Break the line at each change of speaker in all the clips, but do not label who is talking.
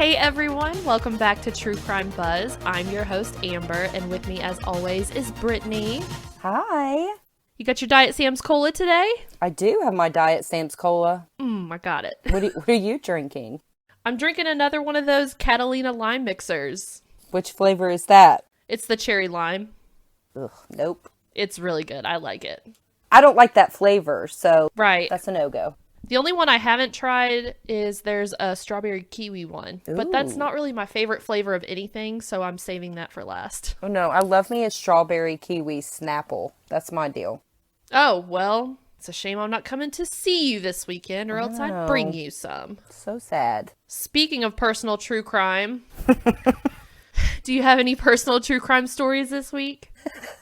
Hey everyone, welcome back to True Crime Buzz. I'm your host Amber, and with me as always is Brittany.
Hi.
You got your Diet Sam's Cola today?
I do have my Diet Sam's Cola.
I got it.
What are you drinking?
I'm drinking another one of those Catalina lime mixers.
Which flavor is that?
It's the cherry lime.
Ugh, nope.
It's really good. I like it.
I don't like that flavor, so
Right.
That's a no-go.
The only one I haven't tried is there's a strawberry kiwi one.
Ooh.
But that's not really my favorite flavor of anything, so I'm saving that for last.
Oh no, I love me a strawberry kiwi Snapple. That's my deal.
Oh, well, it's a shame I'm not coming to see you this weekend, or else I'd bring you some.
So sad.
Speaking of personal true crime, do you have any personal true crime stories this week?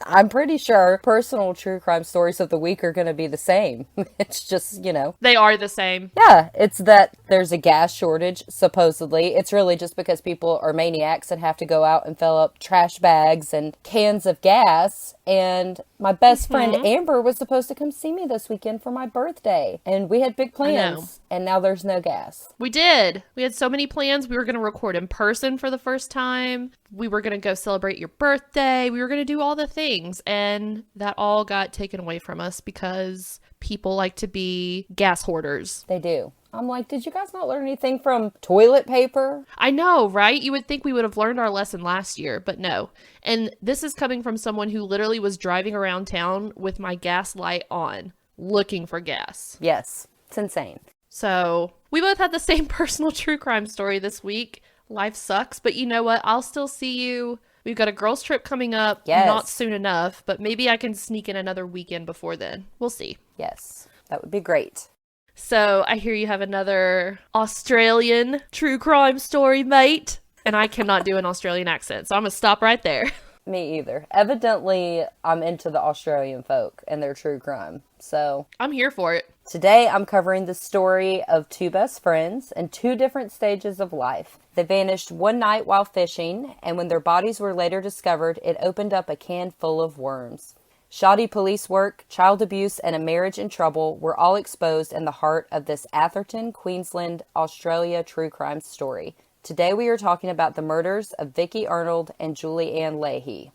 I'm pretty sure personal true crime stories of the week are going to be the same. It's just,
They are the same.
Yeah, it's that there's a gas shortage, supposedly. It's really just because people are maniacs and have to go out and fill up trash bags and cans of gas. And my best friend Amber was supposed to come see me this weekend for my birthday. And we had big plans, and now there's no gas.
We did. We had so many plans. We were going to record in person for the first time. We were going to go celebrate your birthday. We were going to do all the things. And that all got taken away from us because people like to be gas hoarders.
They do. I'm like, did you guys not learn anything from toilet paper?
I know, right? You would think we would have learned our lesson last year, but no. And this is coming from someone who literally was driving around town with my gas light on, looking for gas.
Yes, it's insane.
So we both had the same personal true crime story this week. Life sucks, but you know what? I'll still see you. We've got a girls' trip coming up, not soon enough, but maybe I can sneak in another weekend before then. We'll see.
Yes, that would be great.
So I hear you have another Australian true crime story, mate. And I cannot do an Australian accent, so I'm going to stop right there.
Me either. Evidently, I'm into the Australian folk and their true crime. So
I'm here for it.
Today, I'm covering the story of two best friends in two different stages of life. They vanished one night while fishing, and when their bodies were later discovered, it opened up a can full of worms. Shoddy police work, child abuse, and a marriage in trouble were all exposed in the heart of this Atherton, Queensland, Australia true crime story. Today we are talking about the murders of Vicki Arnold and Julianne Leahy.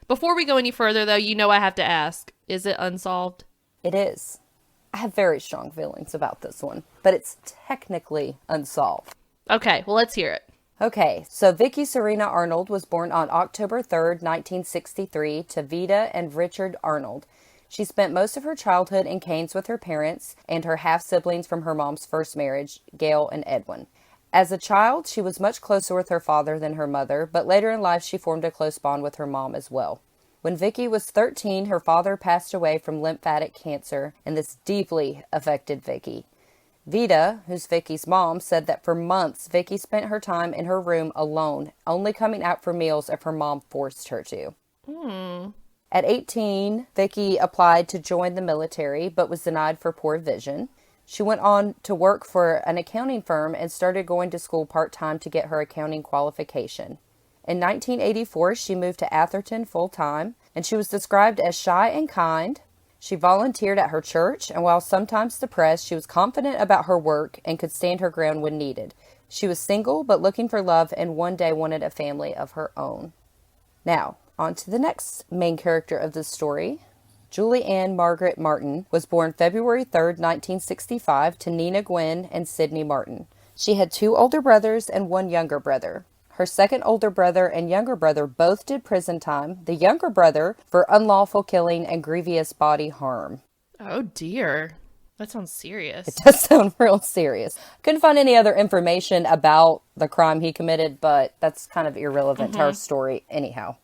Before we go any further, though, you know I have to ask, is it unsolved?
It is. I have very strong feelings about this one, but it's technically unsolved.
Okay, well, let's hear it.
Okay, so Vicki Serena Arnold was born on October 3rd, 1963 to Vida and Richard Arnold. She spent most of her childhood in Cairns with her parents and her half-siblings from her mom's first marriage, Gail and Edwin. As a child, she was much closer with her father than her mother, but later in life she formed a close bond with her mom as well. When Vicki was 13, her father passed away from lymphatic cancer, and this deeply affected Vicki. Vida, who's Vicki's mom, said that for months Vicki spent her time in her room alone, only coming out for meals if her mom forced her to. At 18, Vicki applied to join the military, but was denied for poor vision. She went on to work for an accounting firm and started going to school part-time to get her accounting qualification. In 1984, she moved to Atherton full-time, and she was described as shy and kind. She volunteered at her church, and while sometimes depressed, she was confident about her work and could stand her ground when needed. She was single, but looking for love, and one day wanted a family of her own. Now, on to the next main character of this story. Julianne Margaret Martin was born February 3rd, 1965 to Nina Gwynn and Sidney Martin. She had two older brothers and one younger brother. Her second older brother and younger brother both did prison time, the younger brother for unlawful killing and grievous body harm.
Oh dear. That sounds serious.
It does sound real serious. Couldn't find any other information about the crime he committed, but that's kind of irrelevant to our story anyhow.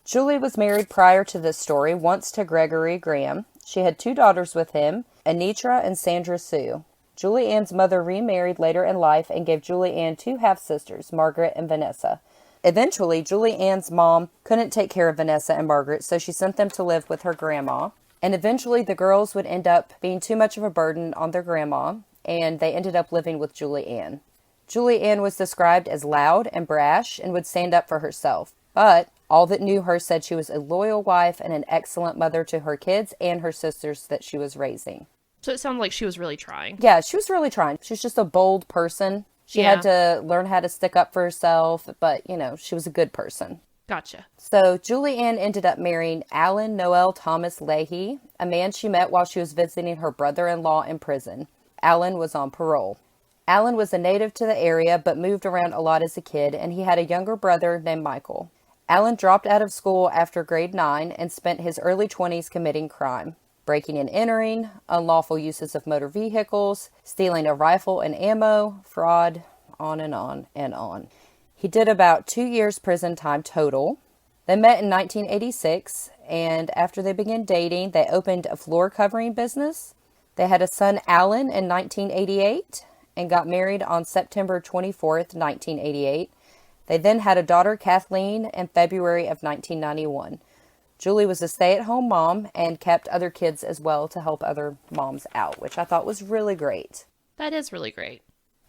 Julie was married prior to this story once to Gregory Graham. She had two daughters with him, Anitra and Sandra Sue. Julianne's mother remarried later in life and gave Julianne two half-sisters, Margaret and Vanessa. Eventually, Julianne's mom couldn't take care of Vanessa and Margaret, so she sent them to live with her grandma. And eventually, the girls would end up being too much of a burden on their grandma, and they ended up living with Julianne. Julianne was described as loud and brash and would stand up for herself. But all that knew her said she was a loyal wife and an excellent mother to her kids and her sisters that she was raising.
So it sounded like she was really trying.
Yeah, she was really trying. She was just a bold person. She had to learn how to stick up for herself, but, you know, she was a good person.
Gotcha.
So Julianne ended up marrying Alan Noel Thomas Leahy, a man she met while she was visiting her brother-in-law in prison. Alan was on parole. Alan was a native to the area, but moved around a lot as a kid, and he had a younger brother named Michael. Alan dropped out of school after grade 9 and spent his early 20s committing crime. Breaking and entering, unlawful uses of motor vehicles, stealing a rifle and ammo, fraud, on and on and on. He did about 2 years prison time total. They met in 1986, and after they began dating, they opened a floor covering business. They had a son, Alan, in 1988, and got married on September 24th, 1988. They then had a daughter, Kathleen, in February of 1991. Julie was a stay-at-home mom and kept other kids as well to help other moms out, which I thought was really great.
That is really great.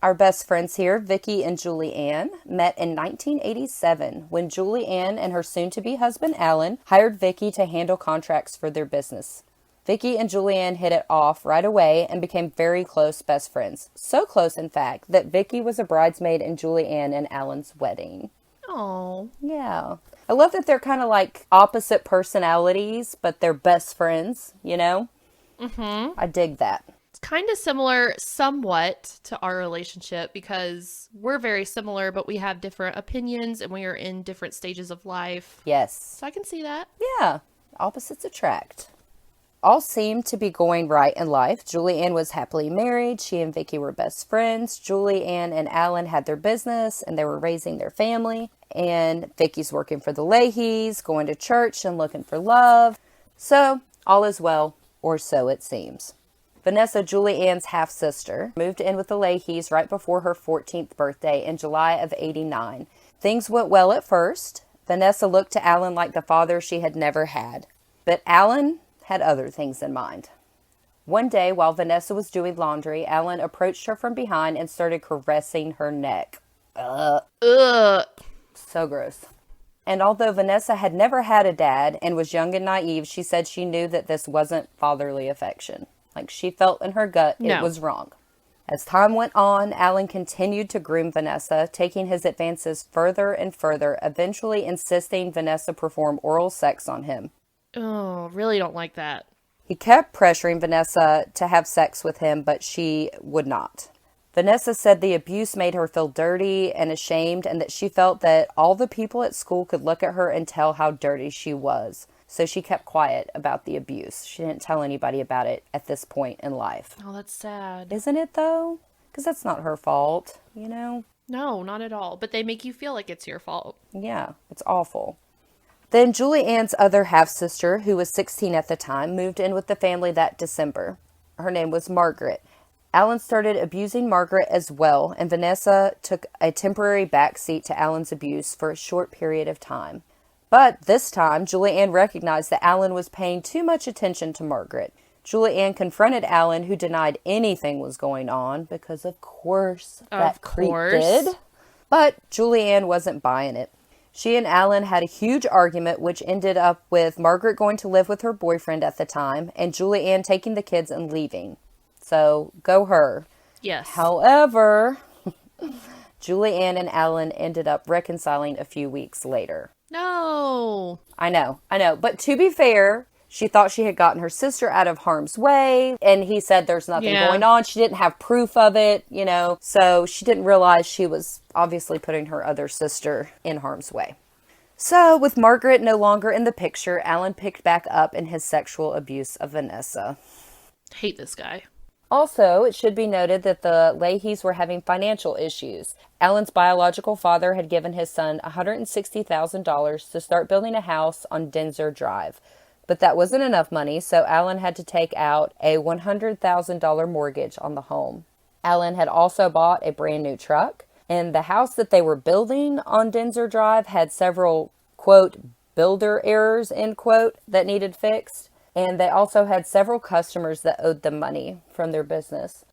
Our best friends here, Vicki and Julianne, met in 1987 when Julianne and her soon-to-be husband, Alan, hired Vicki to handle contracts for their business. Vicki and Julianne hit it off right away and became very close best friends. So close, in fact, that Vicki was a bridesmaid in Julianne and Alan's wedding.
Oh.
Yeah. I love that they're kind of like opposite personalities, but they're best friends, you know?
Mm-hmm.
I dig that.
It's kind of similar somewhat to our relationship because we're very similar, but we have different opinions and we are in different stages of life.
Yes.
So I can see that.
Yeah. Opposites attract. All seemed to be going right in life. Julianne was happily married. She and Vicki were best friends. Julianne and Alan had their business and they were raising their family. And Vicki's working for the Leahys, going to church and looking for love. So all is well, or so it seems. Vanessa, Julianne's half-sister, moved in with the Leahys right before her 14th birthday in July of '89. Things went well at first. Vanessa looked to Alan like the father she had never had. But Alan had other things in mind. One day, while Vanessa was doing laundry, Alan approached her from behind and started caressing her neck. Ugh. So gross. And although Vanessa had never had a dad and was young and naive, she said she knew that this wasn't fatherly affection. Like, she felt in her gut it was wrong. As time went on, Alan continued to groom Vanessa, taking his advances further and further, eventually insisting Vanessa perform oral sex on him.
Oh, really don't like that.
He kept pressuring Vanessa to have sex with him, but she would not. Vanessa said the abuse made her feel dirty and ashamed, and that she felt that all the people at school could look at her and tell how dirty she was. So she kept quiet about the abuse. She didn't tell anybody about it at this point in life.
Oh, that's sad.
Isn't it, though? Because that's not her fault, you know?
No, not at all. But they make you feel like it's your fault.
Yeah, it's awful. Then Julianne's other half-sister, who was 16 at the time, moved in with the family that December. Her name was Margaret. Alan started abusing Margaret as well, and Vanessa took a temporary backseat to Alan's abuse for a short period of time. But this time, Julianne recognized that Alan was paying too much attention to Margaret. Julianne confronted Alan, who denied anything was going on, because of course that creep did. But Julianne wasn't buying it. She and Alan had a huge argument, which ended up with Margaret going to live with her boyfriend at the time, and Julianne taking the kids and leaving. So, go her.
Yes.
However, Julianne and Alan ended up reconciling a few weeks later.
No.
I know. But to be fair, she thought she had gotten her sister out of harm's way, and he said there's nothing going on. She didn't have proof of it, you know, so she didn't realize she was obviously putting her other sister in harm's way. So, with Margaret no longer in the picture, Alan picked back up in his sexual abuse of Vanessa.
Hate this guy.
Also, it should be noted that the Leahys were having financial issues. Alan's biological father had given his son $160,000 to start building a house on Denzer Drive. But that wasn't enough money, so Alan had to take out a $100,000 mortgage on the home. Alan had also bought a brand new truck, and the house that they were building on Denzer Drive had several, quote, builder errors, end quote, that needed fixed. And they also had several customers that owed them money from their business.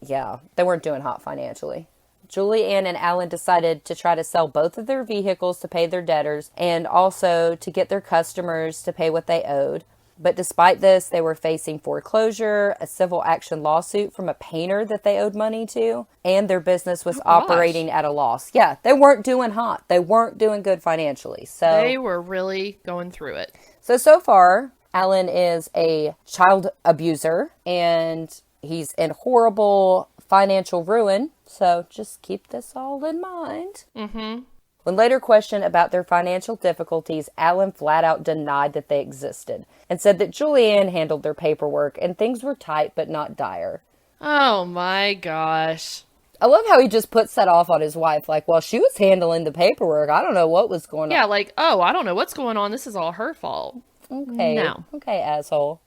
Yeah, they weren't doing hot financially. Julianne and Alan decided to try to sell both of their vehicles to pay their debtors and also to get their customers to pay what they owed. But despite this, they were facing foreclosure, a civil action lawsuit from a painter that they owed money to, and their business was operating at a loss. Yeah, they weren't doing hot. They weren't doing good financially. So
they were really going through it.
So far, Alan is a child abuser, and he's in horrible financial ruin. So just keep this all in mind.
Mm-hmm.
When later questioned about their financial difficulties, Alan flat out denied that they existed and said that Julianne handled their paperwork and things were tight but not dire.
Oh my gosh.
I love how he just puts that off on his wife. Like, well, she was handling the paperwork. I don't know what was going on.
Yeah, like, oh, I don't know what's going on. This is all her fault.
Okay.
No.
Okay, asshole.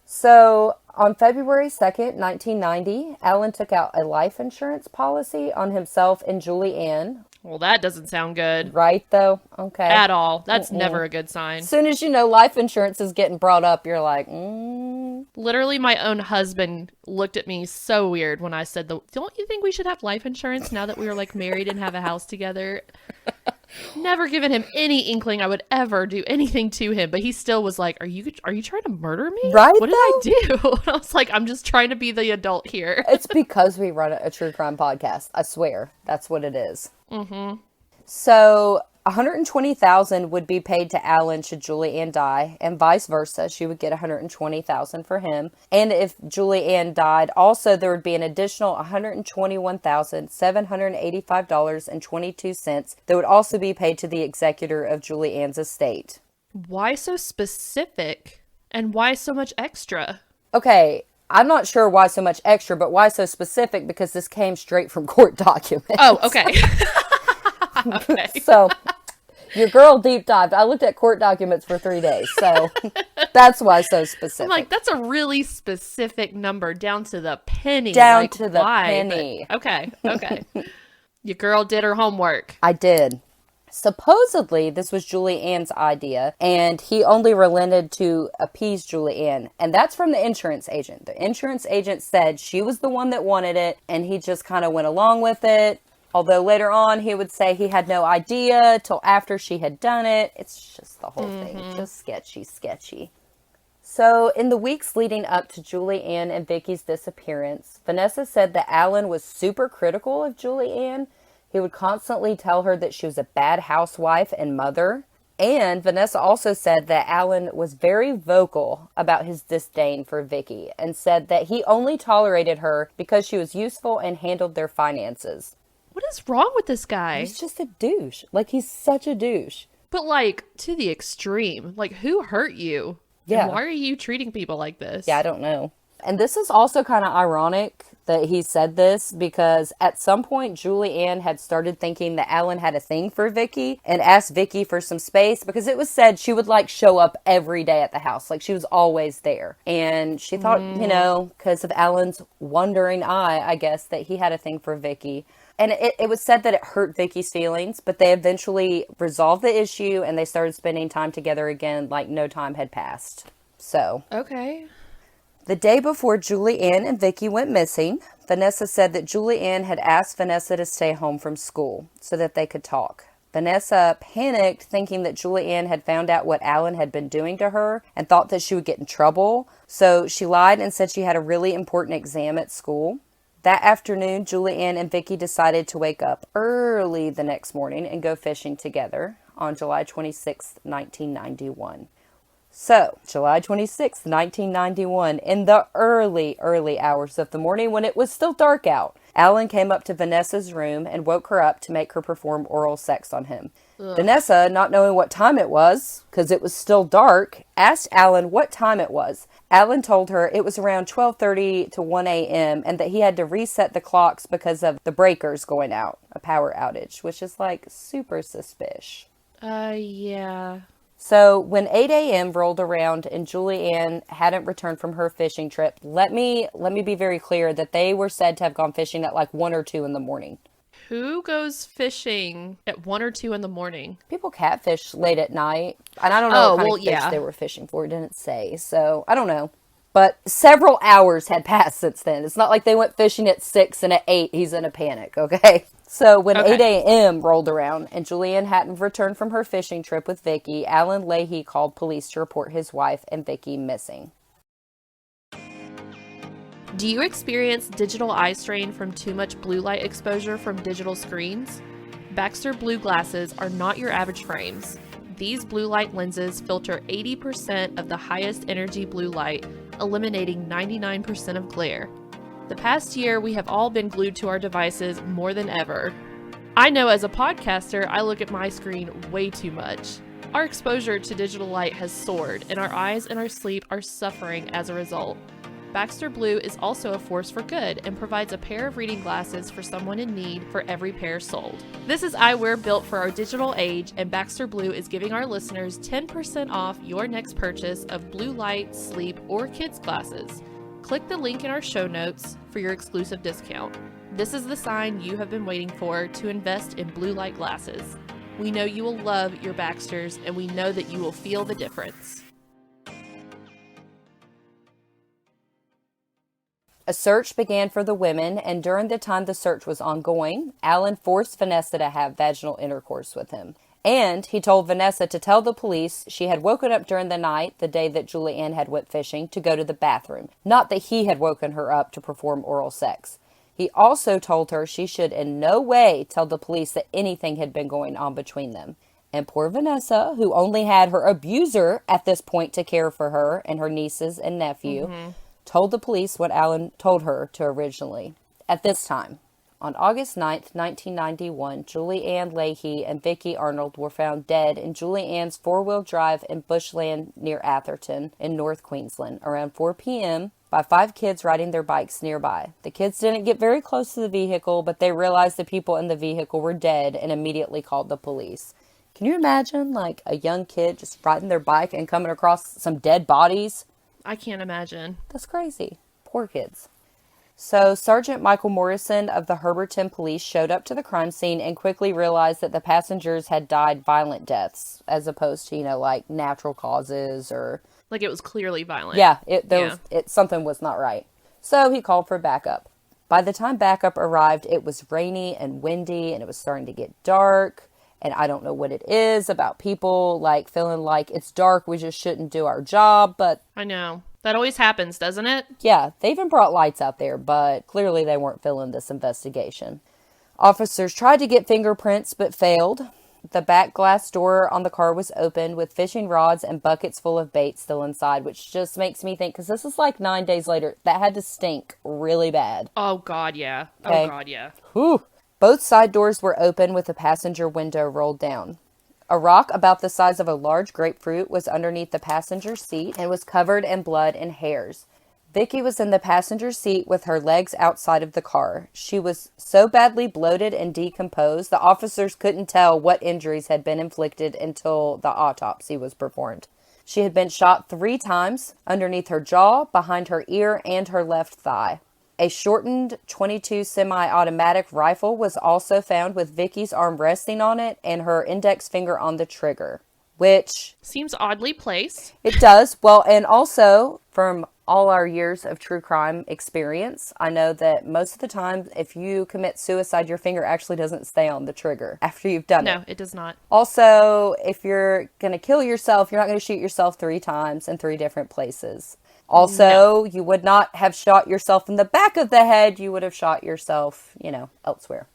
So, on February 2nd, 1990, Alan took out a life insurance policy on himself and Julianne.
Well, that doesn't sound good.
Right, though? Okay.
At all. That's never a good sign.
As soon as you know life insurance is getting brought up, you're like,
Literally, my own husband looked at me so weird when I said, don't you think we should have life insurance now that we are, like, married and have a house together? Never given him any inkling I would ever do anything to him, but he still was like, are you trying to murder me?
Right,
what did I do? And I was like, I'm just trying to be the adult here.
It's because we run a true crime podcast. I swear. That's what it is.
Mm-hmm.
So, $120,000 would be paid to Alan should Julianne die, and vice versa. She would get $120,000 for him. And if Julianne died, also there would be an additional $121,785.22 that would also be paid to the executor of Julianne's estate.
Why so specific? And why so much extra?
Okay, I'm not sure why so much extra, but why so specific? Because this came straight from court documents.
Oh, okay. Okay.
So, your girl deep dived. I looked at court documents for 3 days, so that's why so specific.
I'm like, that's a really specific number, down to the penny.
Down
like,
to the penny.
But, okay. Your girl did her homework.
I did. Supposedly, this was Julianne's idea, and he only relented to appease Julianne. And that's from the insurance agent. The insurance agent said she was the one that wanted it, and he just kind of went along with it. Although later on, he would say he had no idea till after she had done it. It's just the whole thing. Just sketchy. So, in the weeks leading up to Julianne and Vicky's disappearance, Vanessa said that Alan was super critical of Julianne. He would constantly tell her that she was a bad housewife and mother. And Vanessa also said that Alan was very vocal about his disdain for Vicky and said that he only tolerated her because she was useful and handled their finances.
What is wrong with this guy?
He's just a douche. Like, he's such a douche.
But, like, to the extreme. Like, who hurt you?
Yeah.
And why are you treating people like this?
Yeah, I don't know. And this is also kind of ironic that he said this, because at some point Julianne had started thinking that Alan had a thing for Vicky and asked Vicky for some space, because it was said she would like show up every day at the house. Like, she was always there. And she thought, you know, because of Alan's wandering eye, I guess, that he had a thing for Vicky. And it was said that it hurt Vicky's feelings, but they eventually resolved the issue and they started spending time together again like no time had passed. So.
Okay.
The day before Julianne and Vicky went missing, Vanessa said that Julianne had asked Vanessa to stay home from school so that they could talk. Vanessa panicked, thinking that Julianne had found out what Alan had been doing to her and thought that she would get in trouble. So she lied and said she had a really important exam at school. That afternoon, Julianne and Vicky decided to wake up early the next morning and go fishing together on July 26, 1991. So, July 26, 1991, in the early hours of the morning when it was still dark out, Alan came up to Vanessa's room and woke her up to make her perform oral sex on him. Ugh. Vanessa, not knowing what time it was, because it was still dark, asked Alan what time it was. Alan told her it was around 12:30 to 1 a.m. and that he had to reset the clocks because of the breakers going out, a power outage, which is like super suspicious.
Yeah.
So when 8 a.m. rolled around and Julianne hadn't returned from her fishing trip, let me be very clear that they were said to have gone fishing at like 1 or 2 in the morning.
Who goes fishing at 1 or 2 in the morning?
People catfish late at night. And I don't know what kind of fish they were fishing for. It didn't say. So, I don't know. But several hours had passed since then. It's not like they went fishing at 6 and at 8 he's in a panic, okay? So when
Okay.
8 a.m. rolled around and Julianne hadn't returned from her fishing trip with Vicky, Alan Leahy called police to report his wife and Vicky missing.
Do you experience digital eye strain from too much blue light exposure from digital screens? Baxter blue glasses are not your average frames. These blue light lenses filter 80% of the highest energy blue light, eliminating 99% of glare. The past year, we have all been glued to our devices more than ever. I know as a podcaster, I look at my screen way too much. Our exposure to digital light has soared, and our eyes and our sleep are suffering as a result. Baxter Blue is also a force for good and provides a pair of reading glasses for someone in need for every pair sold. This is eyewear built for our digital age, and Baxter Blue is giving our listeners 10% off your next purchase of blue light, sleep, or kids glasses. Click the link in our show notes for your exclusive discount. This is the sign you have been waiting for to invest in blue light glasses. We know you will love your Baxters, and we know that you will feel the difference.
A search began for the women, and during the time the search was ongoing, Alan forced Vanessa to have vaginal intercourse with him. And he told Vanessa to tell the police she had woken up during the night, the day that Julianne had went fishing, to go to the bathroom. Not that he had woken her up to perform oral sex. He also told her she should in no way tell the police that anything had been going on between them. And poor Vanessa, who only had her abuser at this point to care for her and her nieces and nephew, told the police what Alan told her to originally. At this time, on August 9th, 1991, Julianne Leahy and Vicki Arnold were found dead in Julianne's four-wheel drive in bushland near Atherton in North Queensland around 4 p.m. by 5 kids riding their bikes nearby. The kids didn't get very close to the vehicle, but they realized the people in the vehicle were dead and immediately called the police. Can you imagine, like, a young kid just riding their bike and coming across some dead bodies?
I can't imagine.
That's crazy. Poor kids. So Sergeant Michael Morrison of the Herberton Police showed up to the crime scene and quickly realized that the passengers had died violent deaths as opposed to, like natural causes or...
Like it was clearly violent.
Yeah, something was not right. So he called for backup. By the time backup arrived, it was rainy and windy and it was starting to get dark. And I don't know what it is about people like feeling like it's dark, we just shouldn't do our job, but...
I know. That always happens, doesn't it?
Yeah, they even brought lights out there, but clearly they weren't feeling this investigation. Officers tried to get fingerprints, but failed. The back glass door on the car was open with fishing rods and buckets full of bait still inside, which just makes me think, because this is like 9 days later, that had to stink really bad.
Oh, God, yeah.
Okay.
Oh, God, yeah.
Whew. Both side doors were open with the passenger window rolled down. A rock about the size of a large grapefruit was underneath the passenger seat and was covered in blood and hairs. Vicky was in the passenger seat with her legs outside of the car. She was so badly bloated and decomposed, the officers couldn't tell what injuries had been inflicted until the autopsy was performed. She had been shot 3 times underneath her jaw, behind her ear, and her left thigh. A shortened .22 semi-automatic rifle was also found with Vicky's arm resting on it and her index finger on the trigger, which...
Seems oddly placed.
It does. Well, and also, from all our years of true crime experience, I know that most of the time, if you commit suicide, your finger actually doesn't stay on the trigger after you've done it.
No, it does not.
Also, if you're going to kill yourself, you're not going to shoot yourself 3 times in 3 different places. Also, You would not have shot yourself in the back of the head. You would have shot yourself, elsewhere.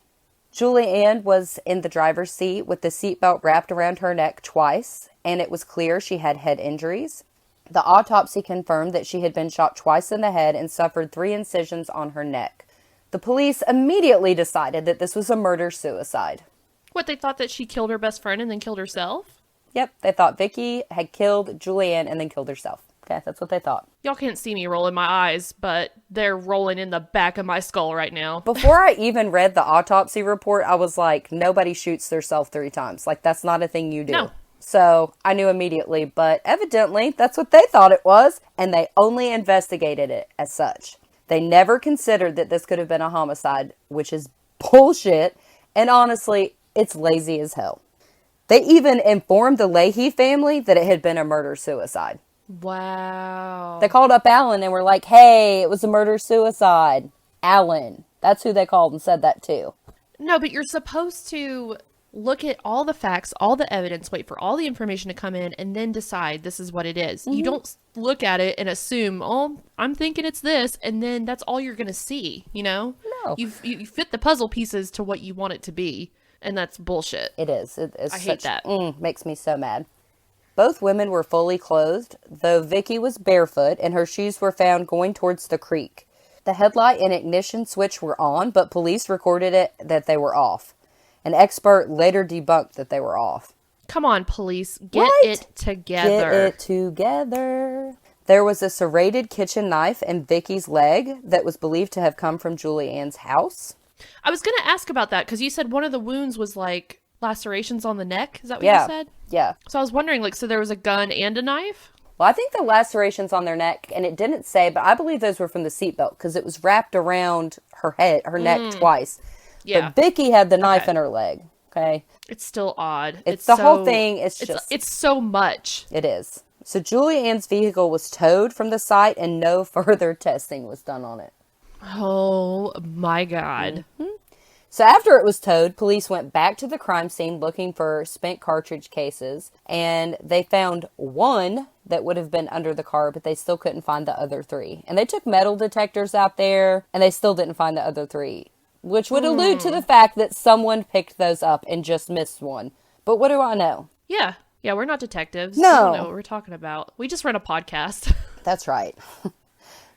Julianne was in the driver's seat with the seatbelt wrapped around her neck twice, and it was clear she had head injuries. The autopsy confirmed that she had been shot twice in the head and suffered 3 incisions on her neck. The police immediately decided that this was a murder-suicide.
What, they thought that she killed her best friend and then killed herself?
Yep, they thought Vicky had killed Julianne and then killed herself. Okay, that's what they thought.
Y'all can't see me rolling my eyes, but they're rolling in the back of my skull right now.
Before I even read the autopsy report, I was like, nobody shoots themselves 3 times. Like, that's not a thing you do.
No.
So I knew immediately, but evidently that's what they thought it was, and they only investigated it as such. They never considered that this could have been a homicide, which is bullshit, and honestly, it's lazy as hell. They even informed the Leahy family that it had been a murder-suicide.
Wow.
They called up Alan and were like, hey, it was a murder-suicide. Alan. That's who they called and said that too.
No, but you're supposed to look at all the facts, all the evidence, wait for all the information to come in, and then decide this is what it is. You don't look at it and assume, oh, I'm thinking it's this, and then that's all you're going to see, you know?
No.
You fit the puzzle pieces to what you want it to be, and that's bullshit.
It is.
I hate that.
Makes me so mad. Both women were fully clothed, though Vicky was barefoot, and her shoes were found going towards the creek. The headlight and ignition switch were on, but police recorded it that they were off. An expert later debunked that they were off.
Come on, police. Get it together.
Get it together. There was a serrated kitchen knife in Vicky's leg that was believed to have come from Julianne's house.
I was going to ask about that because you said one of the wounds was like lacerations on the neck. Is that what you said?
Yeah.
So I was wondering, like, so there was a gun and a knife?
Well, I think the lacerations on their neck, and it didn't say, but I believe those were from the seatbelt because it was wrapped around her neck twice.
Yeah.
But Vicky had the knife in her leg. Okay.
It's still odd.
It's the whole thing.
It's so much.
It is. So Julianne's vehicle was towed from the site and no further testing was done on it.
Oh my God.
So after it was towed, police went back to the crime scene looking for spent cartridge cases, and they found one that would have been under the car, but they still couldn't find the other three. And they took metal detectors out there, and they still didn't find the other three, which would allude to the fact that someone picked those up and just missed one. But what do I know?
Yeah. Yeah, we're not detectives.
No.
We don't know what we're talking about. We just run a podcast.
That's right.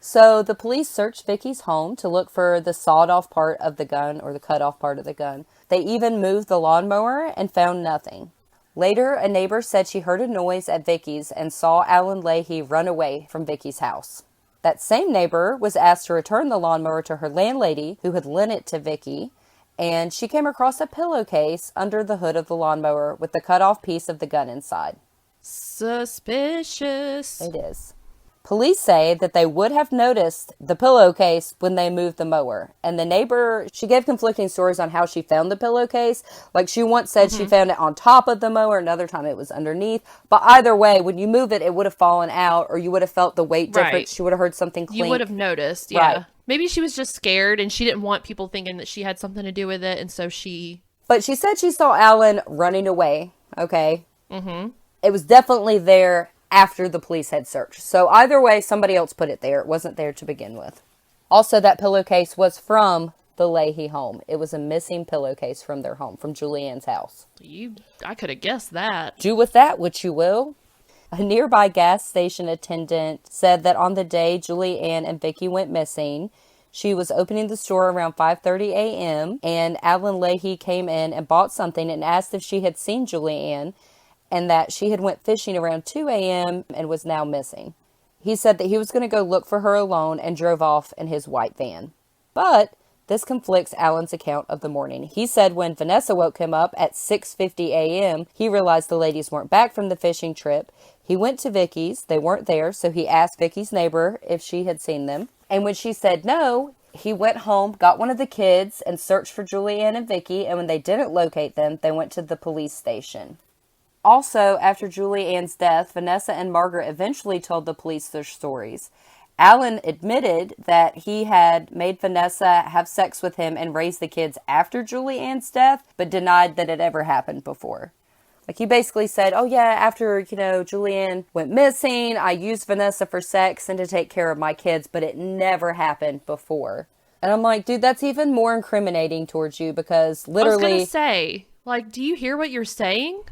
So the police searched Vicky's home to look for the sawed-off part of the gun or the cut-off part of the gun. They even moved the lawnmower and found nothing. Later, a neighbor said she heard a noise at Vicky's and saw Alan Leahy run away from Vicky's house. That same neighbor was asked to return the lawnmower to her landlady, who had lent it to Vicky, and she came across a pillowcase under the hood of the lawnmower with the cut-off piece of the gun inside.
Suspicious.
It is. Police say that they would have noticed the pillowcase when they moved the mower. And the neighbor, she gave conflicting stories on how she found the pillowcase. Like, she once said she found it on top of the mower, another time it was underneath. But either way, when you move it, it would have fallen out, or you would have felt the weight difference.
Right.
She would have heard something clink.
You would have noticed, yeah. Right. Maybe she was just scared and she didn't want people thinking that she had something to do with it, and so she...
But she said she saw Alan running away, okay? Mm-hmm. It was definitely there after the police had searched. So either way, somebody else put it there. It wasn't there to begin with. Also, that pillowcase was from the Leahy home. It was a missing pillowcase from their home, from Julianne's house.
I could have guessed that.
Do with that what you will. A nearby gas station attendant said that on the day Julianne and Vicky went missing, she was opening the store around 5:30 a.m. and Alan Leahy came in and bought something and asked if she had seen Julianne, and that she had went fishing around 2 a.m. and was now missing. He said that he was going to go look for her alone and drove off in his white van. But this conflicts Alan's account of the morning. He said when Vanessa woke him up at 6:50 a.m., he realized the ladies weren't back from the fishing trip. He went to Vicky's. They weren't there, so he asked Vicky's neighbor if she had seen them. And when she said no, he went home, got one of the kids, and searched for Julianne and Vicky. And when they didn't locate them, they went to the police station. Also, after Julianne's death, Vanessa and Margaret eventually told the police their stories. Alan admitted that he had made Vanessa have sex with him and raise the kids after Julianne's death, but denied that it ever happened before. Like, he basically said, oh yeah, after, Julianne went missing, I used Vanessa for sex and to take care of my kids, but it never happened before. And I'm like, dude, that's even more incriminating towards you because literally...
I was going to say, like, do you hear what you're saying?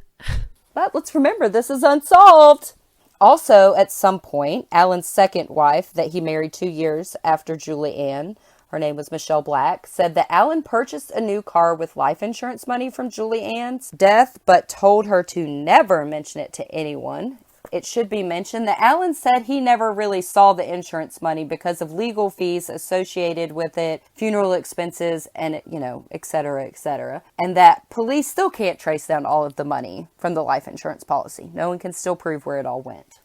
But let's remember, this is unsolved. Also, at some point, Alan's second wife that he married 2 years after Julianne, her name was Michelle Black, said that Alan purchased a new car with life insurance money from Julianne's death, but told her to never mention it to anyone. It should be mentioned that Alan said he never really saw the insurance money because of legal fees associated with it, funeral expenses, and, et cetera, et cetera. And that police still can't trace down all of the money from the life insurance policy. No one can still prove where it all went.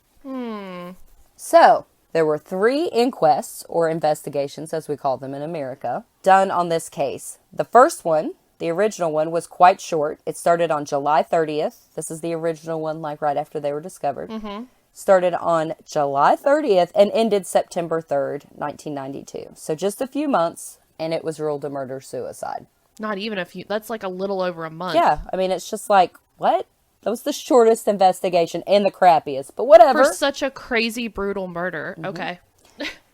So, there were 3 inquests, or investigations as we call them in America, done on this case. The first one, the original one, was quite short. It started on July 30th. This is the original one, like right after they were discovered. Started on July 30th and ended September 3rd, 1992. So just a few months, and it was ruled a murder-suicide.
Not even a few. That's like a little over a month.
Yeah, I mean, it's just like, what? That was the shortest investigation and the crappiest, but whatever.
For such a crazy, brutal murder. Mm-hmm. Okay.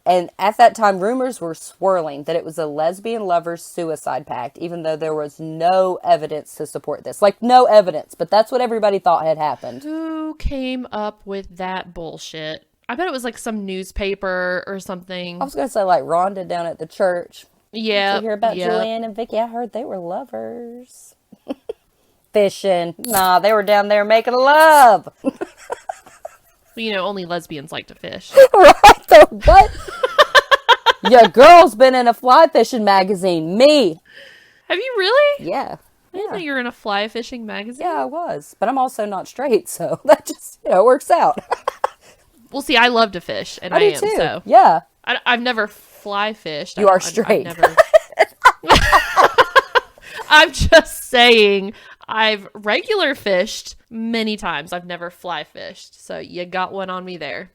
And at that time, rumors were swirling that it was a lesbian lover's suicide pact, even though there was no evidence to support this. Like, no evidence, but that's what everybody thought had happened.
Who came up with that bullshit? I bet it was like some newspaper or something.
I was going to say, like, Rhonda down at the church.
Yeah.
Did you hear about Julianne and Vicky? I heard they were lovers. Fishing. Nah, they were down there making love.
You know, only lesbians like to fish.
Right, though, what? Your girl's been in a fly fishing magazine. Me.
Have you really?
Yeah.
I didn't know you were in a fly fishing magazine.
Yeah, I was. But I'm also not straight, so that just, works out.
Well, see, I love to fish, and I am,
too.
so.
Yeah.
I've never fly fished.
You are straight.
I've never... I'm just saying, I've regular fished many times. I've never fly fished, so you got one on me there.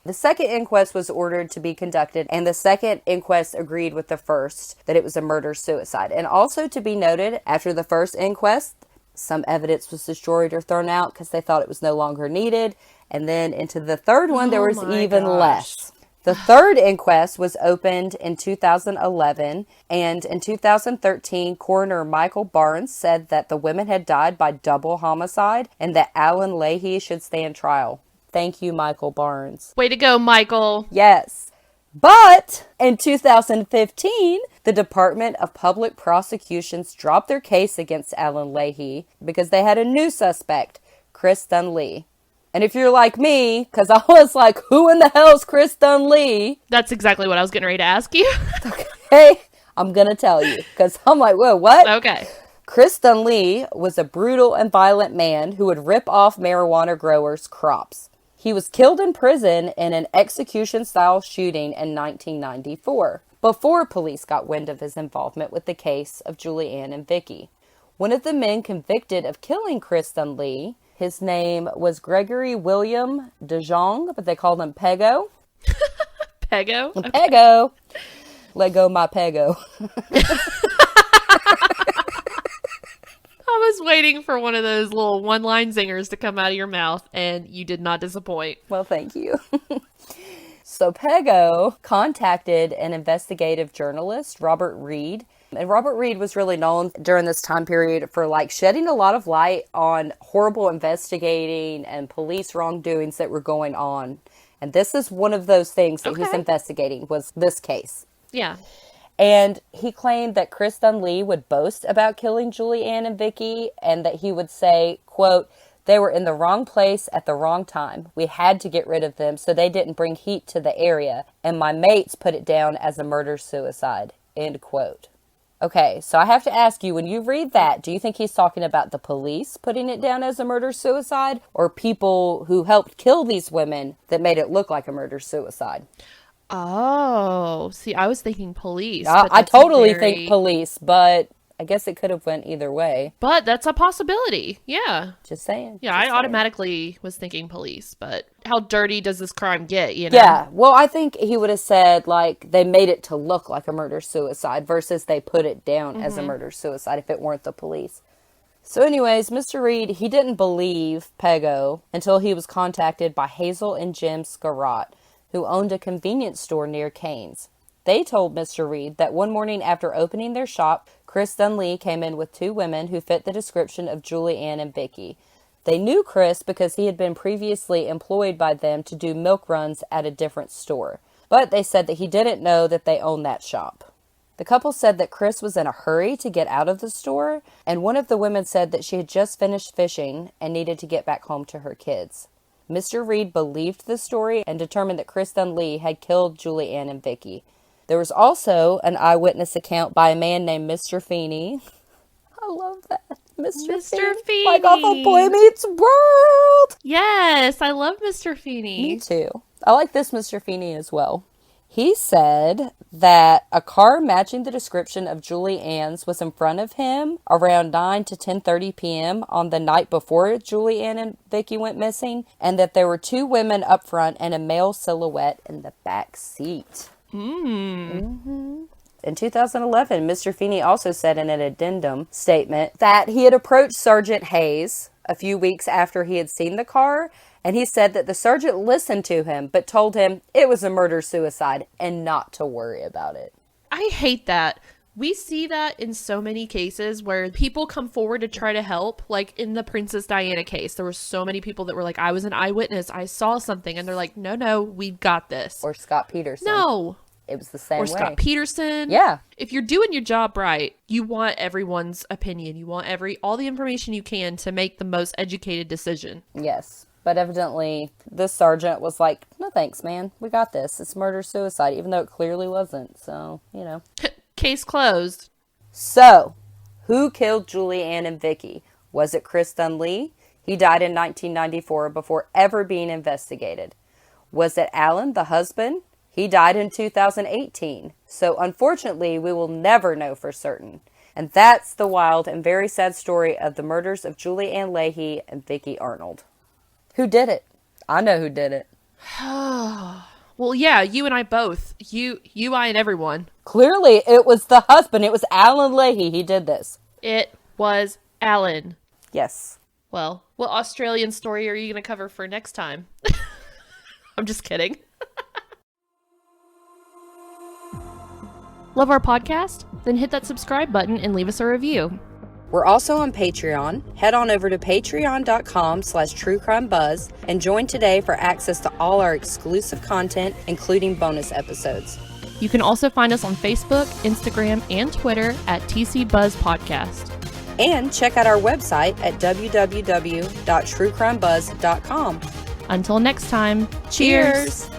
The second inquest was ordered to be conducted, and the second inquest agreed with the first that it was a murder-suicide. And also to be noted, after the first inquest, some evidence was destroyed or thrown out because they thought it was no longer needed. And then into the third one, there was even less. The third inquest was opened in 2011, and in 2013, coroner Michael Barnes said that the women had died by double homicide and that Alan Leahy should stand trial. Thank you, Michael Barnes.
Way to go, Michael.
Yes. But in 2015, the Department of Public Prosecutions dropped their case against Alan Leahy because they had a new suspect, Chris Dunlea. And if you're like me, because I was like, who in the hell's Chris Dunlea?
That's exactly what I was getting ready to ask you.
Okay, I'm going to tell you, because I'm like, whoa, what?
Okay.
Chris Dunlea was a brutal and violent man who would rip off marijuana growers' crops. He was killed in prison in an execution-style shooting in 1994, before police got wind of his involvement with the case of Julianne and Vicky. One of the men convicted of killing Chris Dunlea, his name was Gregory William DeJong, but they called him Peggo.
Peggo? Okay.
Peggo. Leggo my Peggo.
I was waiting for one of those little one-line zingers to come out of your mouth, and you did not disappoint.
Well, thank you. So Peggo contacted an investigative journalist, Robert Reed. And Robert Reed was really known during this time period for shedding a lot of light on horrible investigating and police wrongdoings that were going on. And this is one of those things that he's investigating, was this case.
Yeah.
And he claimed that Chris Dunlea would boast about killing Julianne and Vicky, and that he would say, quote, "They were in the wrong place at the wrong time. We had to get rid of them so they didn't bring heat to the area, and my mates put it down as a murder-suicide," end quote. Okay, so I have to ask you, when you read that, do you think he's talking about the police putting it down as a murder-suicide, or people who helped kill these women that made it look like a murder-suicide?
Oh, see, I was thinking police.
I totally think police, but I guess it could have went either way.
But that's a possibility. Yeah.
Just saying.
Yeah, I automatically was thinking police, but how dirty does this crime get, you know?
Yeah, well, I think he would have said, they made it to look like a murder-suicide versus they put it down as a murder-suicide if it weren't the police. So anyways, Mr. Reed, he didn't believe Peggo until he was contacted by Hazel and Jim Scarrott, who owned a convenience store near Canes. They told Mr. Reed that one morning after opening their shop, Chris Dunlea came in with two women who fit the description of Julianne and Vicky. They knew Chris because he had been previously employed by them to do milk runs at a different store. But they said that he didn't know that they owned that shop. The couple said that Chris was in a hurry to get out of the store, and one of the women said that she had just finished fishing and needed to get back home to her kids. Mr. Reed believed the story and determined that Chris Dunlea had killed Julianne and Vicky. There was also an eyewitness account by a man named Mr. Feeney. I love that. Mr. Feeney. Like off of Boy Meets World.
Yes, I love Mr. Feeney.
Me too. I like this Mr. Feeney as well. He said that a car matching the description of Julianne's was in front of him around 9 to 10:30 p.m. on the night before Julianne and Vicky went missing, and that there were two women up front and a male silhouette in the back seat. In 2011, Mr. Feeney also said in an addendum statement that he had approached Sergeant Hayes a few weeks after he had seen the car, and he said that the sergeant listened to him but told him it was a murder-suicide and not to worry about it.
I hate that. We see that in so many cases where people come forward to try to help. Like in the Princess Diana case, there were so many people that were like, I was an eyewitness, I saw something. And they're like, no, we've got this.
Or Scott Peterson.
No.
It was the same way.
Or Scott Peterson.
Yeah.
If you're doing your job right, you want everyone's opinion. You want all the information you can to make the most educated decision.
Yes. But evidently, this sergeant was like, no thanks, man. We got this. It's murder-suicide, even though it clearly wasn't. So, you know.
Case closed.
So, who killed Julianne and Vicky? Was it Chris Dunlea? He died in 1994 before ever being investigated. Was it Alan, the husband? He died in 2018. So, unfortunately, we will never know for certain. And that's the wild and very sad story of the murders of Julianne Leahy and Vicki Arnold. Who did it? I know who did it.
Well, yeah, you and I both. You, I, and everyone.
Clearly, it was the husband. It was Alan Leahy. He did this.
It was Alan.
Yes.
Well, what Australian story are you going to cover for next time? I'm just kidding. Love our podcast? Then hit that subscribe button and leave us a review.
We're also on Patreon. Head on over to patreon.com/truecrimebuzz and join today for access to all our exclusive content, including bonus episodes.
You can also find us on Facebook, Instagram, and Twitter at TC Buzz Podcast.
And check out our website at www.truecrimebuzz.com.
Until next time, cheers!